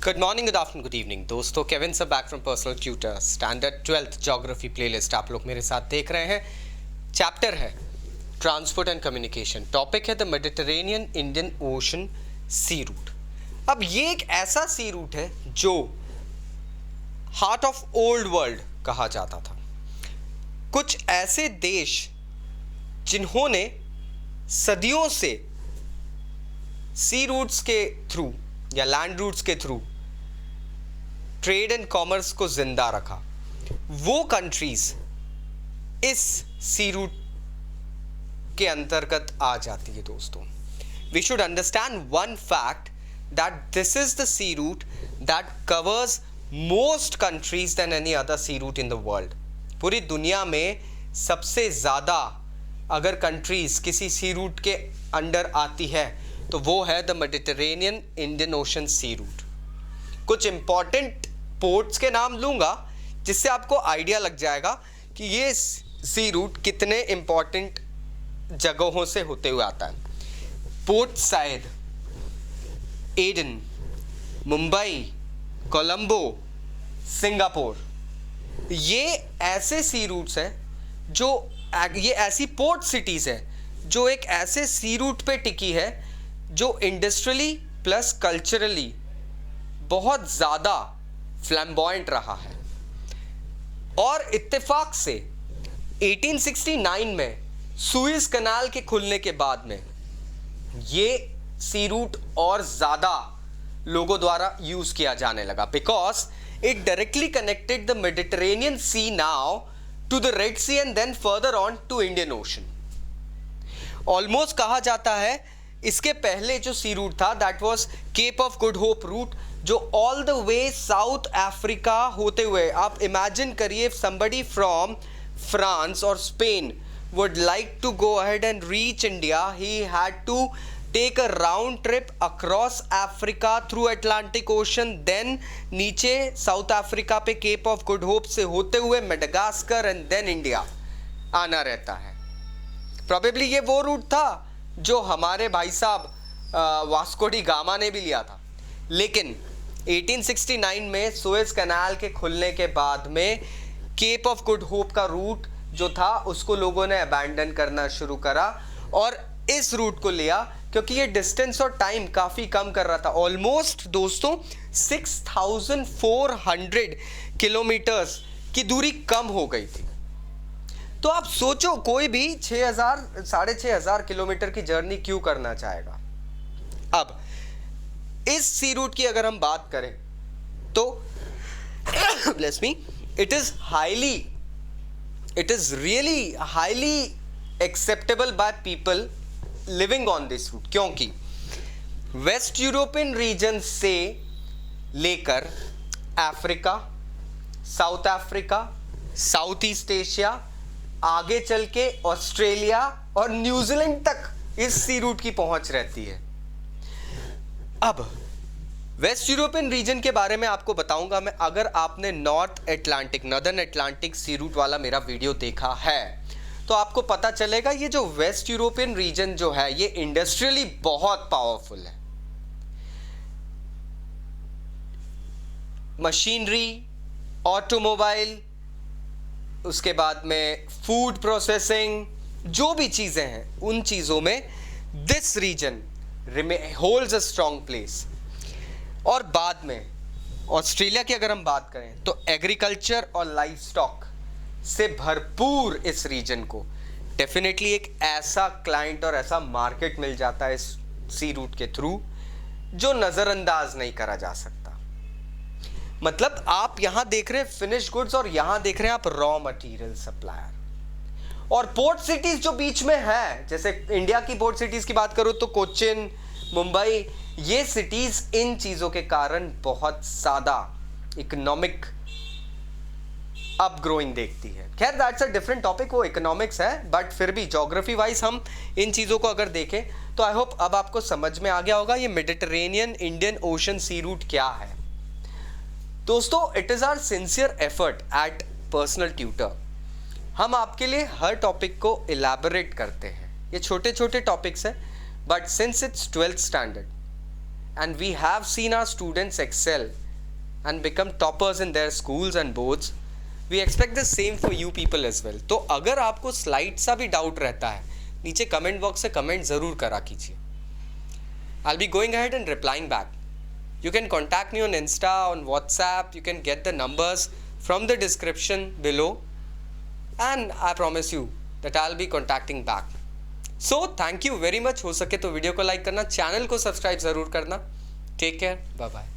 Good morning, good afternoon, good evening दोस्तों। Kevin sir back from personal tutor standard 12th geography playlist आप लोग मेरे साथ देख रहे हैं। चैप्टर है ट्रांसपोर्ट एंड कम्युनिकेशन। टॉपिक है the Mediterranean Indian ocean sea route. अब ये एक ऐसा सी रूट है जो हार्ट ऑफ ओल्ड वर्ल्ड कहा जाता था। कुछ ऐसे देश जिन्होंने सदियों से सी रूट्स के थ्रू या लैंड रूट्स के थ्रू ट्रेड एंड कॉमर्स को जिंदा रखा, वो कंट्रीज इस सी रूट के अंतर्गत आ जाती है। दोस्तों, we should understand one fact that this is the sea route that covers most countries then any other sea route in the world. पूरी दुनिया में सबसे ज़्यादा अगर कंट्रीज किसी सी रूट के अंडर आती है तो वो है the Mediterranean Indian ocean sea route. कुछ इंपॉर्टेंट पोर्ट्स के नाम लूँगा जिससे आपको आइडिया लग जाएगा कि ये सी रूट कितने इंपॉर्टेंट जगहों से होते हुए आता है। Port Said, Aden, Mumbai, Colombo, Singapore, ये ऐसे सी रूट्स हैं जो ये ऐसी पोर्ट सिटीज़ हैं जो एक ऐसे सी रूट पे टिकी है जो इंडस्ट्रियली प्लस कल्चरली बहुत ज़्यादा फ्लैम्बॉयंट रहा है। और इत्तेफाक से 1869 में सुएज कनाल के खुलने के बाद में ये सी रूट और ज़्यादा लोगों द्वारा यूज़ किया जाने लगा, because it directly connected the Mediterranean sea now to the Red Sea and then further on to Indian Ocean. Almost कहा जाता है इसके पहले जो सी रूट था that was Cape of Good Hope route, जो all the way South Africa होते हुए, आप इमेजिन करिए समबडी फ्रॉम फ्रांस और Spain would like to go ahead and reach India, he had to take a round trip across Africa through Atlantic ocean, then नीचे South Africa पे Cape of Good Hope से होते हुए Madagascar and then India आना रहता है। Probably ये वो रूट था जो हमारे भाई साहब वास्को डी गामा ने भी लिया था, लेकिन 1869 में सुएज कैनाल के खुलने के बाद में केप ऑफ गुड होप का रूट जो था उसको लोगों ने अबैंडन करना शुरू करा और इस रूट को लिया क्योंकि ये डिस्टेंस और टाइम काफ़ी कम कर रहा था। ऑलमोस्ट दोस्तों 6400 किलोमीटर्स की दूरी कम हो गई थी। तो आप सोचो कोई भी 6,000-6,500 किलोमीटर की जर्नी क्यों करना चाहेगा। अब इस सी रूट की अगर हम बात करें तो bless me, it is really highly acceptable by people living on this route, क्योंकि वेस्ट यूरोपियन रीजन से लेकर Africa, South Africa, South East Asia, आगे चल के ऑस्ट्रेलिया और न्यूजीलैंड तक इस सी रूट की पहुंच रहती है। अब वेस्ट यूरोपियन रीजन के बारे में आपको बताऊंगा मैं। अगर आपने नॉर्दर्न अटलांटिक सी रूट वाला मेरा वीडियो देखा है तो आपको पता चलेगा ये जो वेस्ट यूरोपियन रीजन जो है ये इंडस्ट्रियली बहुत पावरफुल है। मशीनरी, ऑटोमोबाइल, उसके बाद में फूड प्रोसेसिंग, जो भी चीज़ें हैं उन चीज़ों में this region holds a strong place. और बाद में ऑस्ट्रेलिया की अगर हम बात करें तो एग्रीकल्चर और लाइफ स्टॉक से भरपूर इस रीजन को डेफिनेटली एक ऐसा क्लाइंट और ऐसा मार्केट मिल जाता है इस सी रूट के थ्रू जो नज़रअंदाज नहीं करा जा सकता। मतलब आप यहां देख रहे हैं फिनिश गुड्स और यहां देख रहे हैं आप रॉ मटेरियल सप्लायर। और पोर्ट सिटीज जो बीच में है, जैसे इंडिया की पोर्ट सिटीज की बात करूं तो कोचिन, मुंबई, ये सिटीज इन चीजों के कारण बहुत ज्यादा इकोनॉमिक अप ग्रोइंग देखती है। खैर दैट्स अ डिफरेंट टॉपिक, वो इकोनॉमिक्स है, बट फिर भी ज्योग्राफी वाइज हम इन चीज़ों को अगर देखें तो आई होप अब आपको समझ में आ गया होगा ये Mediterranean Indian ocean sea route क्या है। दोस्तों, it is our sincere effort at Personal Tutor, हम आपके लिए हर टॉपिक को इलैबोरेट करते हैं। ये छोटे छोटे टॉपिक्स हैं, but since it's 12th standard and we have seen our students excel and become toppers in their schools and boards, we expect the same for you people as well. तो अगर आपको slide सा भी doubt रहता है, नीचे comment box से comment ज़रूर करा कीजिए. I'll be going ahead and replying back. You can contact me on Insta, on WhatsApp. You can get the numbers from the description below, and I promise you that I'll be contacting back. So thank you very much. हो सके तो video को like करना, channel को subscribe ज़रूर करना. Take care. Bye bye.